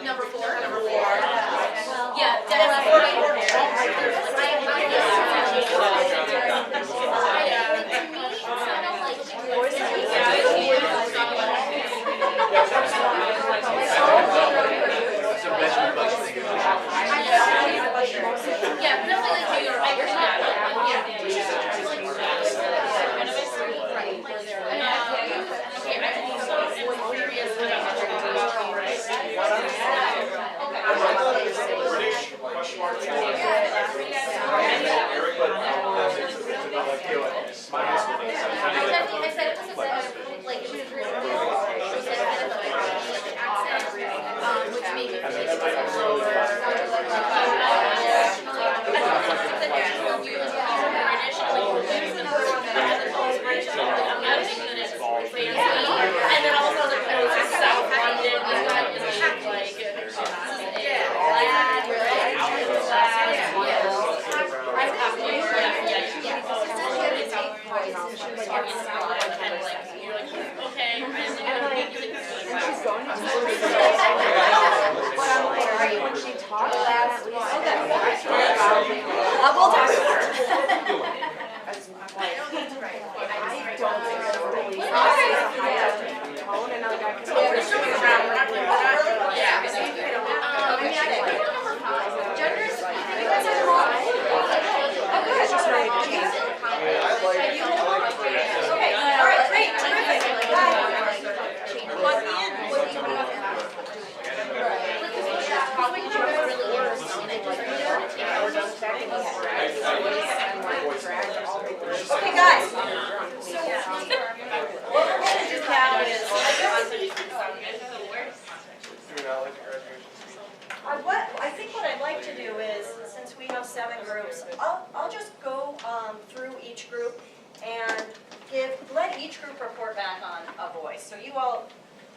Number four. Yeah, definitely. Yeah, definitely like your okay, I'm also curious I said it was like it was really she said kind of like accent, which made me think it was lower. And then also the South London is like okay, guys. So what we're going to do now is I think what I'd like to do is, since we have 7 groups, I'll just go through each group and let each group report back on a voice. So you all,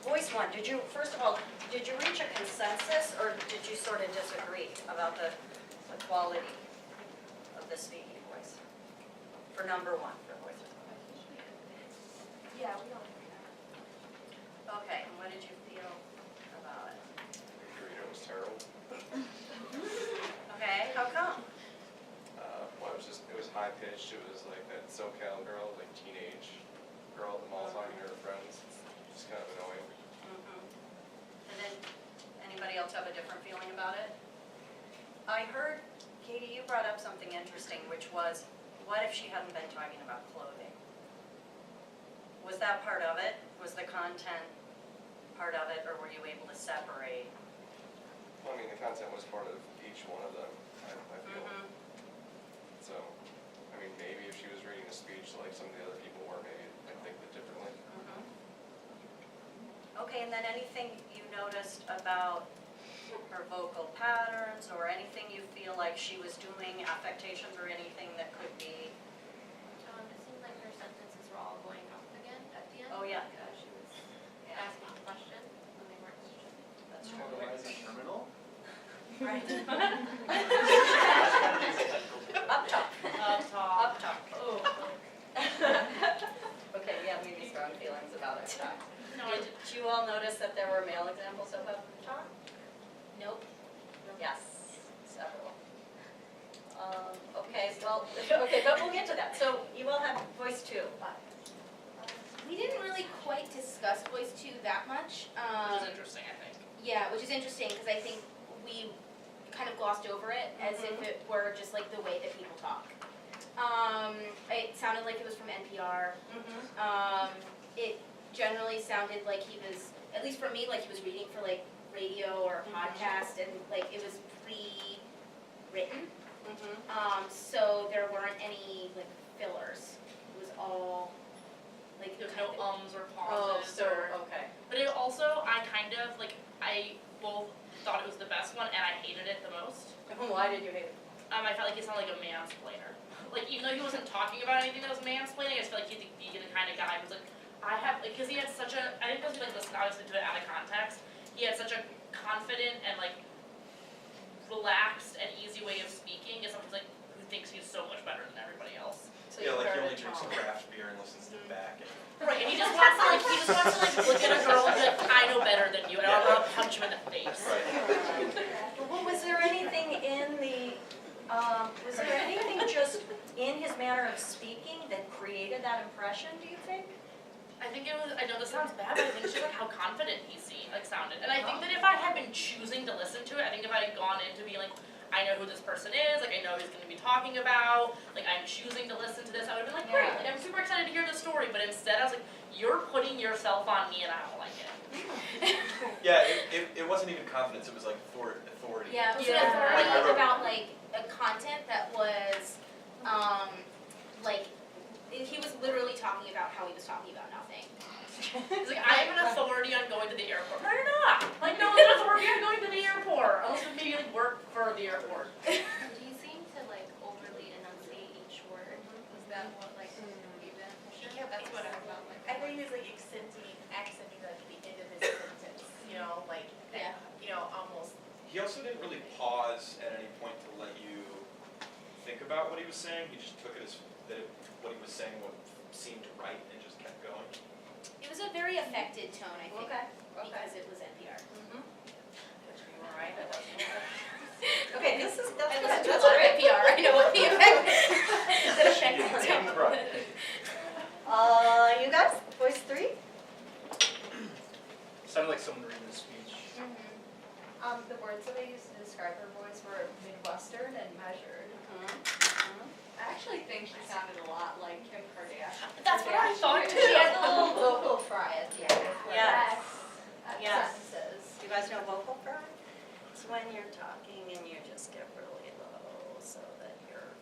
voice 1, first of all, did you reach a consensus or did you sort of disagree about the quality of the speaking voice? For number 1, for voice 1. Yeah, we don't agree on that. Okay, and what did you feel about it? It was terrible. Okay, how come? Well, it was high pitched. It was like that SoCal girl, like teenage girl at the mall talking to her friends. Just kind of annoying. And then, anybody else have a different feeling about it? I heard, Katie, you brought up something interesting, which was, what if she hadn't been talking about clothing? Was that part of it? Was the content part of it, or were you able to separate? Well, I mean, the content was part of each one of them, I feel. So, I mean, maybe if she was reading a speech like some of the other people were, maybe I'd think that differently. Okay, and then anything you noticed about her vocal patterns, or anything you feel like she was doing, affectations, or anything that could be? It seemed like her sentences were all going up again at the end. Oh, yeah. She was asking questions when they weren't questions. That's true. Otherwise a criminal? Right. Up top. Up top. Oh. Okay, yeah, maybe strong feelings about it. No, Did you all notice that there were male examples of up top? Nope. Yes, several. Okay, well, okay, but we'll get to that. So you all have voice 2. We didn't really quite discuss voice 2 that much. Which is interesting, I think. Yeah, which is interesting because I think we kind of glossed over it as if it were just like the way that people talk. It sounded like it was from NPR. It generally sounded like he was, at least for me, like he was reading for like radio or a podcast, and like it was pre-written. So there weren't any like fillers. It was all like There's no ums or Oh, pauses so, or. okay. But it also, I kind of like, I both thought it was the best one and I hated it the most. Why did you hate it? I felt like he sounded like a mansplainer. Like, even though he wasn't talking about anything that was mansplaining, I just felt like he'd be the kind of guy who's like, because he had such a, I think because we like listened obviously to it out of context, he had such a confident and like relaxed and easy way of speaking as someone who's like, who thinks he's created that impression, do you think? I think it was, I know this sounds bad, but I think it's just like how confident sounded. And I think that if I had been choosing to listen to it, I think if I had gone into being like, I know who this person is, like I know who he's gonna be talking about, like I'm choosing to listen to this, I would've been like, great, like I'm super excited to hear this story, but instead I was like, you're putting yourself on me and I don't like it. Yeah, it wasn't even confidence, it was like authority. Yeah, it was Yeah. an authority Like, I wrote- about like a content that was, like, he was literally talking about how he was talking about nothing. It's like, I have an authority on going to the airport. No, you're not. Like, no, there's an authority on going to the airport. Unless you maybe like work for the airport. Do you seem to like overly enunciate each word? Was that what like even? Yeah, That's what I felt like. I think he was like accenting like the end of his sentence, you know, like, Yeah. you know, almost. He also didn't really pause at any point to let you think about what he was saying. He just took it as what he was saying what seemed right and just kept going. It was a very affected tone, I think, Okay. because it was NPR. Mm-hmm. You were right, I wasn't. Okay, that's I good. listened to a That's lot of great. NPR, I know what the effect. The check You the named tone. right. You guys, voice 3? Sounded like someone reading a speech. The words that I used to describe her voice were Midwestern and measured. I actually think she sounded a lot like Kim Kardashian. That's what I thought too. She had the little vocal fry at the end of her Yes. Yes. sentences. Do you guys know vocal fry? It's when you're talking and you just get really low so that you're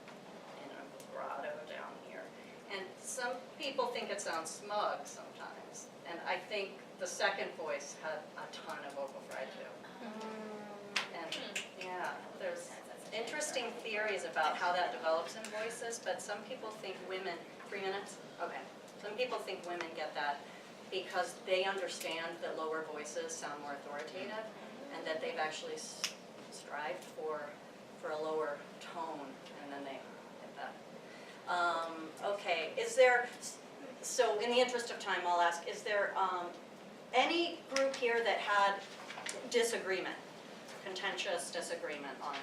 in a vibrato down here. And some people think it sounds smug sometimes. And I think the second voice had a ton of vocal fry too. And yeah, there's interesting theories about how that develops in voices, but some people think women, 3 minutes? Okay. Some people think women get that because they understand that lower voices sound more authoritative and that they've actually strived for a lower tone, and then they get that. Okay, is there, so in the interest of time, I'll ask, is there any group here that had disagreement, contentious disagreement on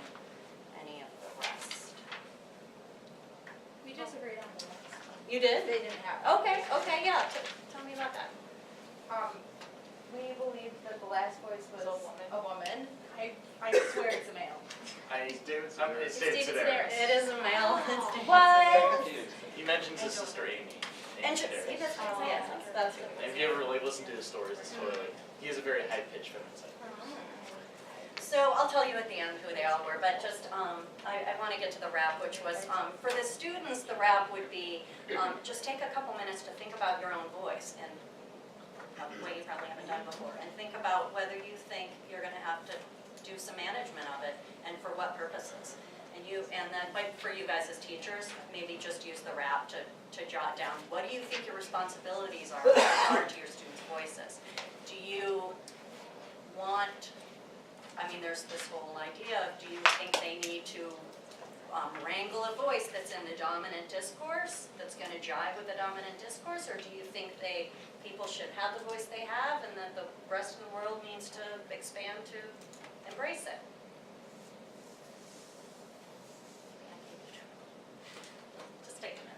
any of the rest? We disagreed on the last one. You did? They didn't have. Okay, yeah, tell me about that. We believed that the last voice was a woman. I swear it's a male. It's David It's David Sedaris. It is a male. What? He mentions his sister Amy. And David see, Sedaris. that's, Oh, yes, that's. And if you ever really listen to his stories, it's totally like, he has a very high-pitched feminine side. So I'll tell you at the end who they all were, but just, I want to get to the wrap, which was, for the students, the wrap would be, just take a couple minutes to think about your own voice in a way you probably haven't done before, and think about whether you think you're going to have to do some management of it, and for what purposes. And then, like, for you guys as teachers, maybe just use the wrap to jot down, what do you think your responsibilities are with regard to your students' voices? Do you want, I mean, there's this whole idea of, do you think they need to wrangle a voice that's in the dominant discourse, that's going to jive with the dominant discourse, or do you think people should have the voice they have and that the rest of the world needs to expand to embrace it? Just take a minute.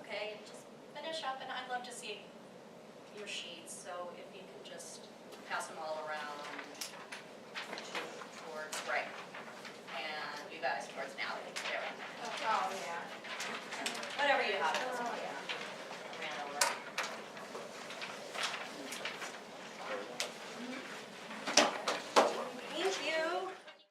Okay, and just finish up, and I'd love to see your sheets, so if you could just pass them all around.